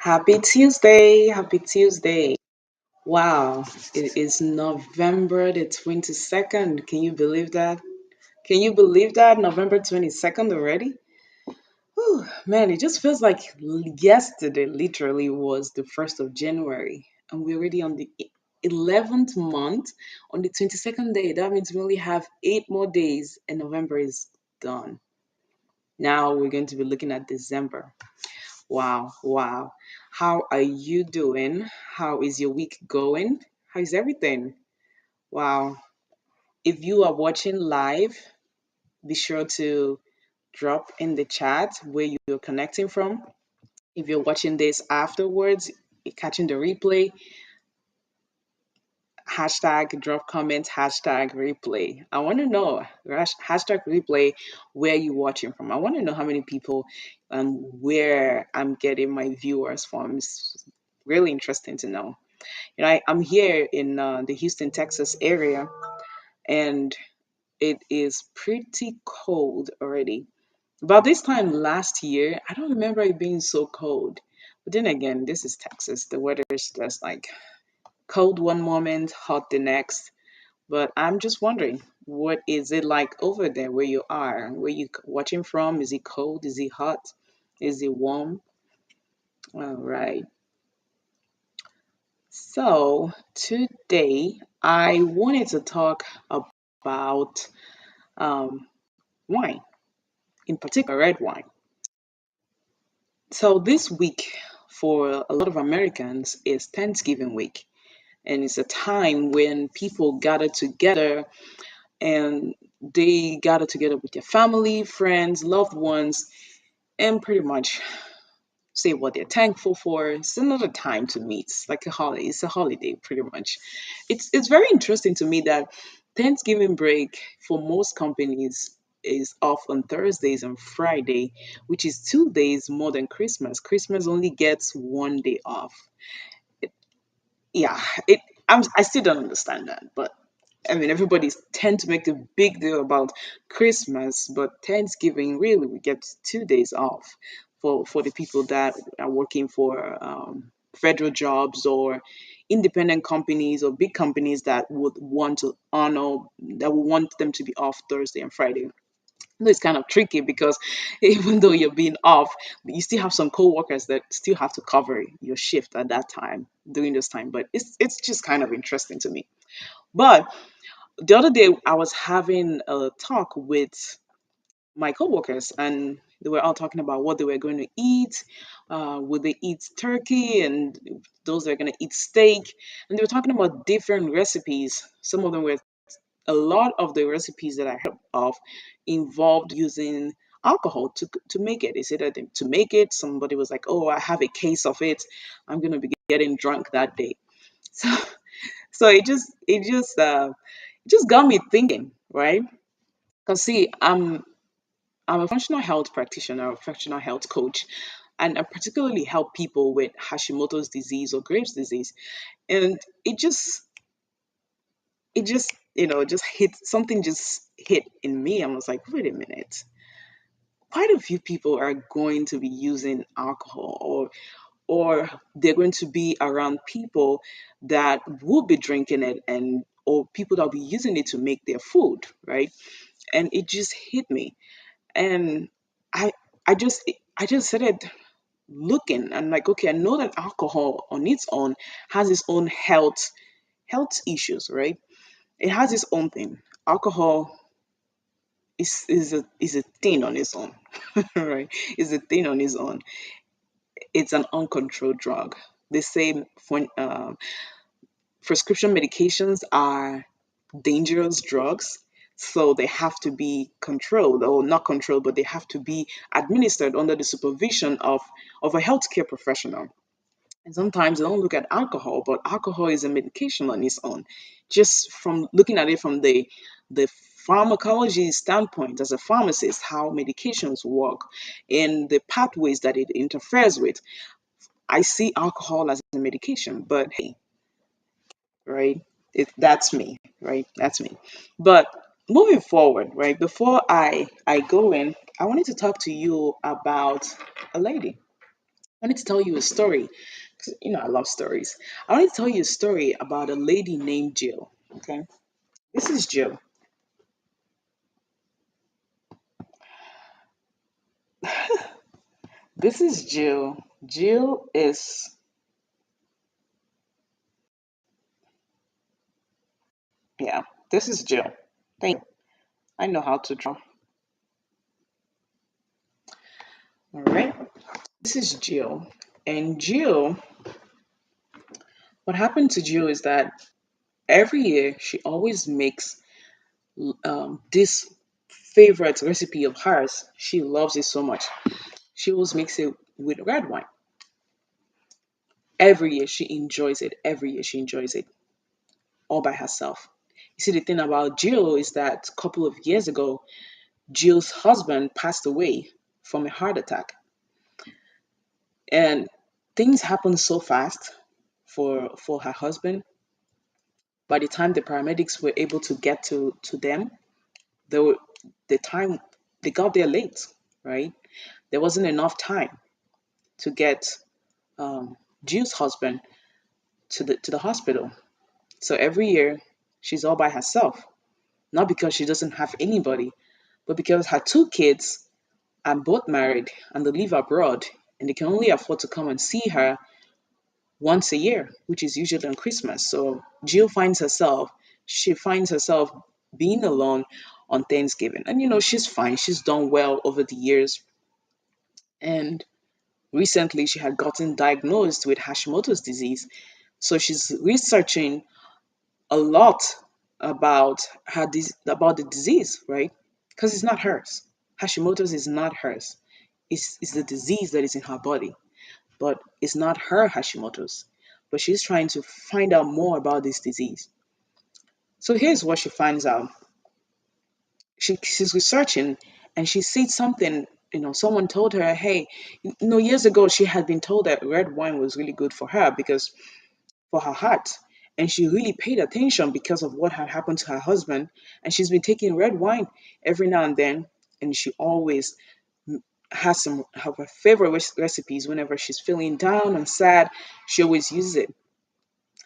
Happy Tuesday. Happy Tuesday. Wow, it is November the 22nd. Can you believe that? Can you believe that? November 22nd already? Whew, man, it just feels like yesterday literally was the 1st of January. And we're already on the 11th month. On the 22nd day, that means we only have 8 more days and November is done. Now we're going to be looking at December. Wow, wow. How are you doing? How is your week going? How is everything? Wow. If you are watching live, be sure to drop in the chat where you're connecting from. If you're watching this afterwards, you're catching the replay, hashtag drop comments, hashtag replay. I want to know, hashtag replay, where you watching from. I want to know how many people where I'm getting my viewers from. It's really interesting to know. I'm here in the Houston, Texas area, and it is pretty cold already. About this time last year, I don't remember it being so cold. But then again, this is Texas. The weather is just like cold one moment, hot the next. But I'm just wondering, what is it like over there where you are? Where you watching from? Is it cold? Is it hot? Is it warm? All right. So today I wanted to talk about um, wine, in particular red wine. So this week for a lot of Americans is Thanksgiving week, and it's a time when people gather together and they gather together with their family, friends, loved ones, and pretty much say what they're thankful for. It's another time to meet. It's like a holiday. It's a holiday, pretty much. It's very interesting to me that Thanksgiving break for most companies is off on Thursdays and Friday, which is 2 days more than Christmas. Christmas only gets one day off. It, yeah, it. I still don't understand that, but I mean, everybody tend to make a big deal about Christmas, but Thanksgiving really we get 2 days off for the people that are working for federal jobs or independent companies or big companies that would want to honor that would want them to be off Thursday and Friday. No, it's kind of tricky because even though you're being off, you still have some co-workers that still have to cover your shift at that time during this time. But it's just kind of interesting to me. But the other day I was having a talk with my coworkers and they were all talking about what they were going to eat. Would they eat turkey and those that are going to eat steak? And they were talking about different recipes. Some of them were a lot of the recipes that I heard of involved using alcohol to make it. They said that to make it, somebody was like, "Oh, I have a case of it. I'm going to be getting drunk that day." So so it just got me thinking, right? Because see, I'm a functional health practitioner, a functional health coach, and I particularly help people with Hashimoto's disease or Graves' disease. And it just just hit something just hit in me. I was like, wait a minute. Quite a few people are going to be using alcohol or they're going to be around people that will be drinking it and or people that will be using it to make their food, right? And it just hit me. And I I just I just started looking and like, okay, I know that alcohol on its own has its own health issues, right? It has its own thing. Alcohol is a thing on its own, right? Is a thing on its own. It's an uncontrolled drug. The same for prescription medications are dangerous drugs, so they have to be controlled or not controlled, but they have to be administered under the supervision of a healthcare professional. And sometimes they don't look at alcohol, but alcohol is a medication on its own. Just from looking at it from the pharmacology standpoint as a pharmacist, how medications work and the pathways that it interferes with, I see alcohol as a medication. But hey, right? That's me, right? That's me. But moving forward, right? Before I go in, I wanted to talk to you about a lady. I need to tell you a story. 'Cause, I love stories. I want to tell you a story about a lady named Jill. Okay. This is Jill. This is Jill. Jill is, yeah, this is Jill. Thank you. I know how to draw. All right. This is Jill. And Jill, what happened to Jill is that every year she always makes this favorite recipe of hers. She loves it so much. She always makes it with red wine. Every year she enjoys it. Every year she enjoys it all by herself. You see, the thing about Jill is that a couple of years ago, Jill's husband passed away from a heart attack. And things happened so fast for her husband. By the time the paramedics were able to get to them, they were the time they got there late, right? There wasn't enough time to get Jill's husband to the hospital. So every year she's all by herself, not because she doesn't have anybody, but because her two kids are both married and they live abroad and they can only afford to come and see her once a year, which is usually on Christmas. So Jill she finds herself being alone on Thanksgiving. And she's fine. She's done well over the years. And recently she had gotten diagnosed with Hashimoto's disease. So she's researching a lot about the disease, right? Because it's not hers. Hashimoto's is not hers. It's the disease that is in her body, but it's not her Hashimoto's. But she's trying to find out more about this disease. So here's what she finds out. She's researching and she sees something. Someone told her, hey, years ago she had been told that red wine was really good for her because for her heart. And she really paid attention because of what had happened to her husband. And she's been taking red wine every now and then. And she always has some of her favorite recipes whenever she's feeling down and sad. She always uses it.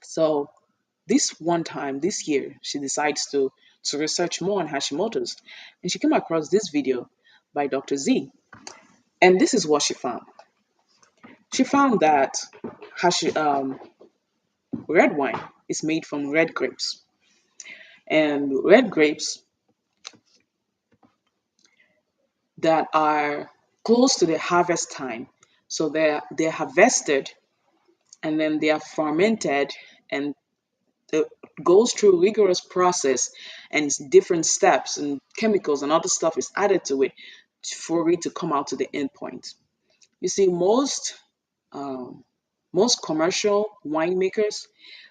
So this one time, this year, she decides to research more on Hashimoto's. And she came across this video by Dr. Z. And this is what she found. She found that red wine is made from red grapes. And red grapes that are close to the harvest time. So they're harvested and then they are fermented and it goes through rigorous process and different steps and chemicals and other stuff is added to it for it to come out to the end point. You see, um, most commercial winemakers,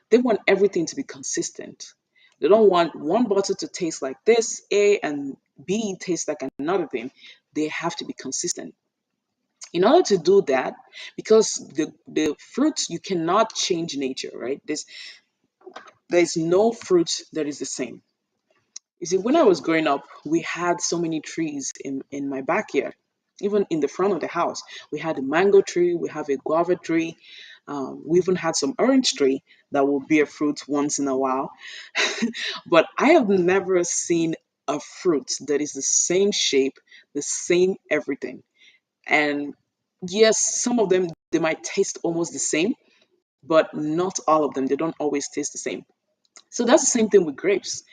they want everything to be consistent. They don't want one bottle to taste like this, A, and B taste like another thing. They have to be consistent. In order to do that, because the fruits, you cannot change nature, right? There's no fruit that is the same. You see, when I was growing up, we had so many trees in my backyard, even in the front of the house. We had a mango tree, we have a guava tree, we even had some orange tree that will bear fruit once in a while. But I have never seen a fruit that is the same shape, the same everything. And yes, some of them they might taste almost the same, but not all of them. They don't always taste the same. So that's the same thing with grapes.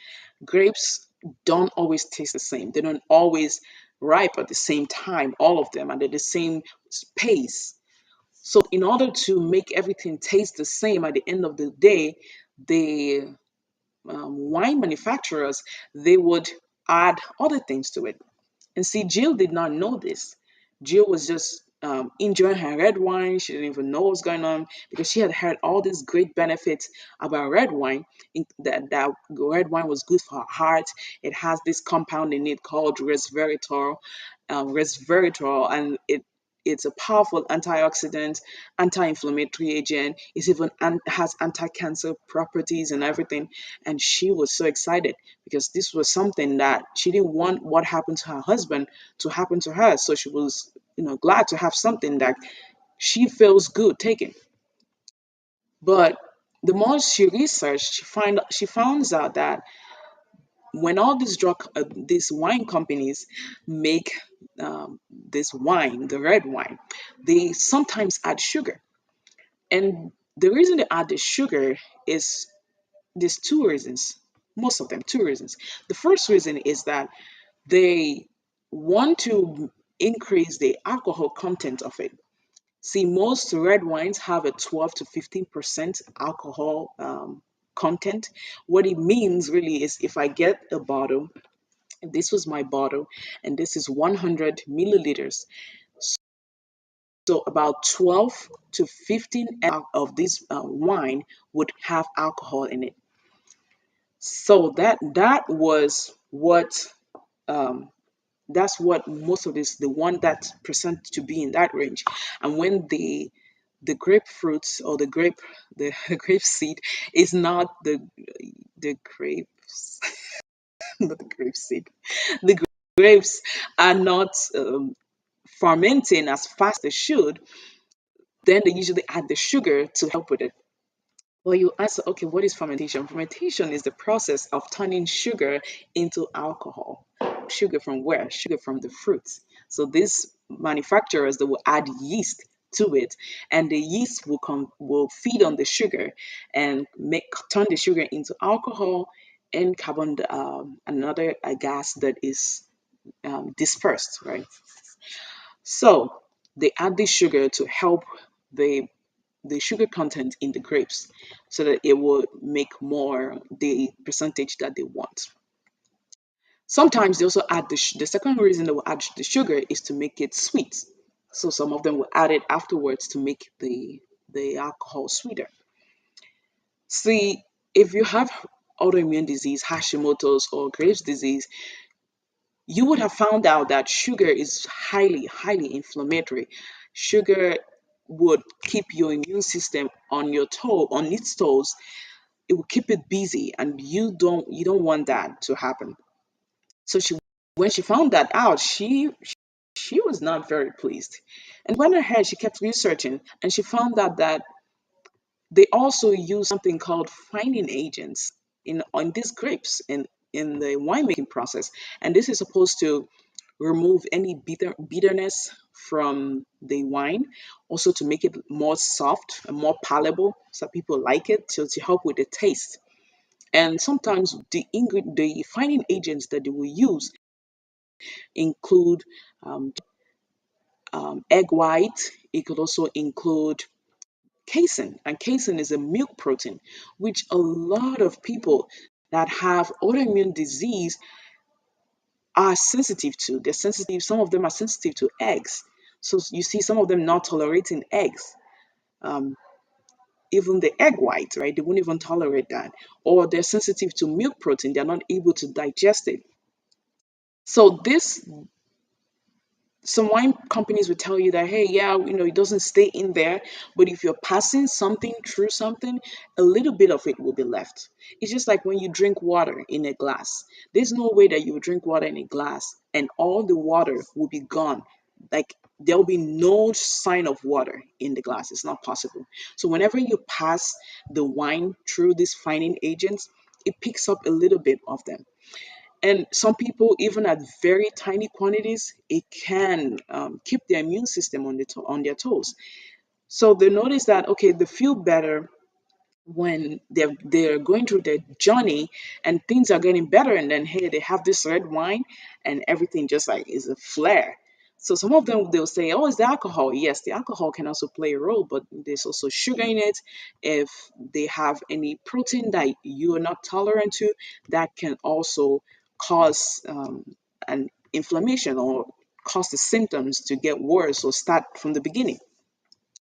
Grapes don't always taste the same. They don't always ripe at the same time, all of them, and at the same pace. So in order to make everything taste the same at the end of the day, the wine manufacturers, they would add other things to it. And see, Jill did not know this. Jill was just enjoying her red wine. She didn't even know what was going on because she had heard all these great benefits about red wine. That red wine was good for her heart. It has this compound in it called resveratrol, and it's a powerful antioxidant, anti-inflammatory agent. It's even has anti-cancer properties and everything. And she was so excited because this was something that she didn't want what happened to her husband to happen to her. So she was, glad to have something that she feels good taking. But the more she researched, she finds out that when all these wine companies make this wine, the red wine, they sometimes add sugar. And the reason they add the sugar is there's two reasons, most of them, two reasons. The first reason is that they want to increase the alcohol content of it. See, most red wines have a 12 to 15% alcohol content. What it means really is if I get a bottle, if this was my bottle, and this is 100 milliliters, so about 12 to 15 of this wine would have alcohol in it. So that was what um, that's what most of this, the one that percent to be in that range. And when the grapefruits or the grape seed is not the grapes, not the grape seed, the grapes are not fermenting as fast as they should, then they usually add the sugar to help with it. Well, you answer, okay, what is fermentation? Fermentation is the process of turning sugar into alcohol. Sugar from where? Sugar from the fruits. So these manufacturers, they will add yeast to it, and the yeast will feed on the sugar and make turn the sugar into alcohol and carbon, another gas that is dispersed, right? So they add this sugar to help the sugar content in the grapes so that it will make more the percentage that they want. Sometimes they also add the second reason they will add the sugar is to make it sweet. So some of them will add it afterwards to make the alcohol sweeter. See, if you have autoimmune disease, Hashimoto's or Graves' disease, you would have found out that sugar is highly inflammatory. Sugar would keep your immune system on its toes. It will keep it busy, and you don't want that to happen. So when she found that out, she was not very pleased. And went ahead, she kept researching, and she found out that they also use something called fining agents in on these grapes in the winemaking process. And this is supposed to remove any bitterness from the wine, also to make it more soft and more palatable so people like it, so to help with the taste. And sometimes the fining agents that they will use include um, egg white. It could also include casein, and casein is a milk protein, which a lot of people that have autoimmune disease are sensitive to. They're sensitive, some of them are sensitive to eggs. So you see some of them not tolerating eggs. Um, Even the egg white, right? They won't even tolerate that. Or they're sensitive to milk protein. They're not able to digest it. So this some wine companies will tell you that, hey, yeah, it doesn't stay in there, but if you're passing something through something, a little bit of it will be left. It's just like when you drink water in a glass. There's no way that you will drink water in a glass and all the water will be gone. Like, there'll be no sign of water in the glass. It's not possible. So whenever you pass the wine through these fining agents, it picks up a little bit of them. And some people, even at very tiny quantities, it can keep their immune system on their toes. So they notice that, okay, they feel better when they're going through their journey and things are getting better, and then hey, they have this red wine and everything just like is a flare. So some of them, they'll say, oh, it's the alcohol. Yes, the alcohol can also play a role, but there's also sugar in it. If they have any protein that you are not tolerant to, that can also cause an inflammation or cause the symptoms to get worse or start from the beginning.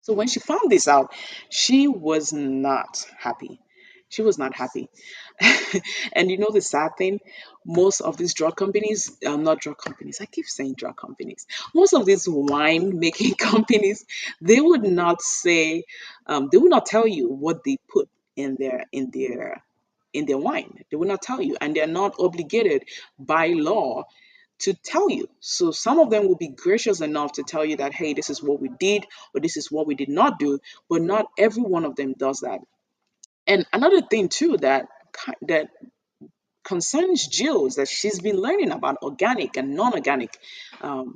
So when she found this out, she was not happy. She was not happy. And the sad thing, most of these drug companies, not drug companies, I keep saying drug companies, most of these wine making companies, they would not say, they would not tell you what they put in their wine. They will not tell you, and they're not obligated by law to tell you. So some of them will be gracious enough to tell you that, hey, this is what we did or this is what we did not do, but not every one of them does that. And another thing too that concerns Jill is that she's been learning about organic and non-organic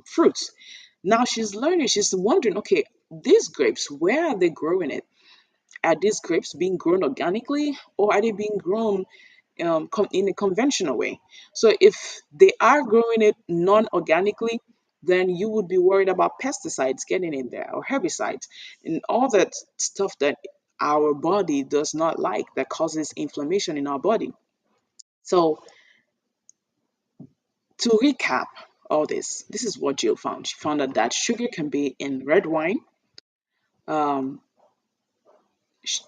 fruits. Now she's wondering, okay, these grapes, where are they growing it? Are these grapes being grown organically or are they being grown in a conventional way? So if they are growing it non-organically, then you would be worried about pesticides getting in there or herbicides and all that stuff that our body does not like that causes inflammation in our body. So to recap all this is what Jill found. She found out that sugar can be in red wine. Um,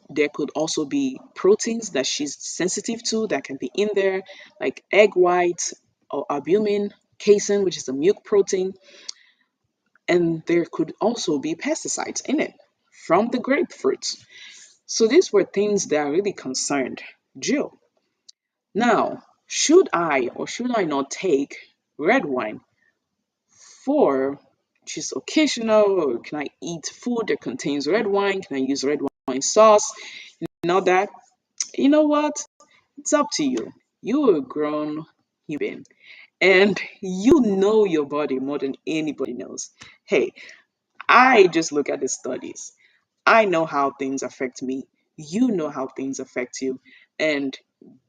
there could also be proteins that she's sensitive to that can be in there, like egg whites or albumin, casein, which is a milk protein, and there could also be pesticides in it from the grapefruits. So these were things that really concerned Jill. Now, should I or should I not take red wine for just occasional, or can I eat food that contains red wine? Can I use red wine sauce? And all that. You know what? It's up to you. You're a grown human and you know your body more than anybody knows. Hey, I just look at the studies. I know how things affect me. You know how things affect you. And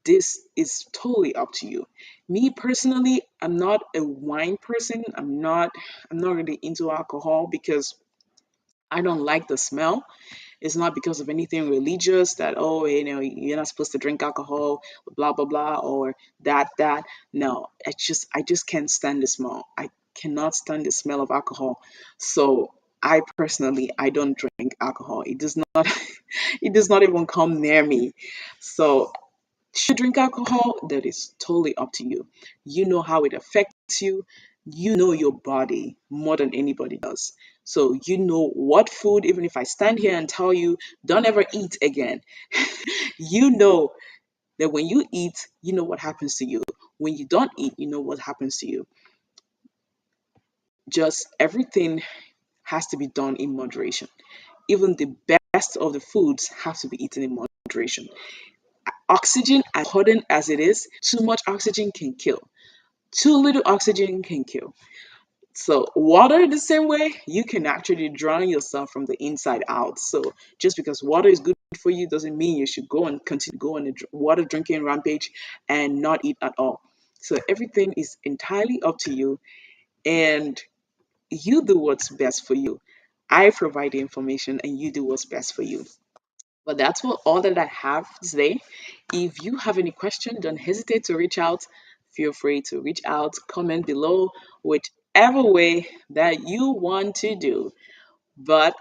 this is totally up to you. Me personally, I'm not a wine person. I'm not really into alcohol because I don't like the smell. It's not because of anything religious that, oh, you're not supposed to drink alcohol, blah blah blah, or that. No, I just can't stand the smell. I cannot stand the smell of alcohol. So I personally I don't drink alcohol. It does not it does not even come near me. So should you drink alcohol? That is totally up to you. You know how it affects you. You know your body more than anybody does. So you know what food, even if I stand here and tell you, don't ever eat again, you know that when you eat, you know what happens to you. When you don't eat, you know what happens to you. Just everything has to be done in moderation. Even the best of the foods have to be eaten in moderation. Oxygen, as important as it is, too much oxygen can kill. Too little oxygen can kill. So water the same way, you can actually drown yourself from the inside out. So just because water is good for you doesn't mean you should go and continue to go on a water drinking rampage and not eat at all. So everything is entirely up to you and you do what's best for you. I provide the information and you do what's best for you. But that's all that I have today. If you have any question, don't hesitate to reach out. Feel free to reach out, comment below, whichever way that you want to do. But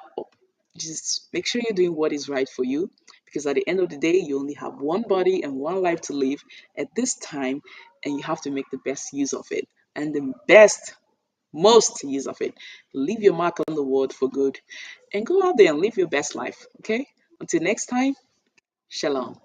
just make sure you're doing what is right for you because at the end of the day, you only have one body and one life to live at this time, and you have to make the best use of it and the most use of it. Leave your mark on the world for good and go out there and live your best life. Okay? Until next time, shalom.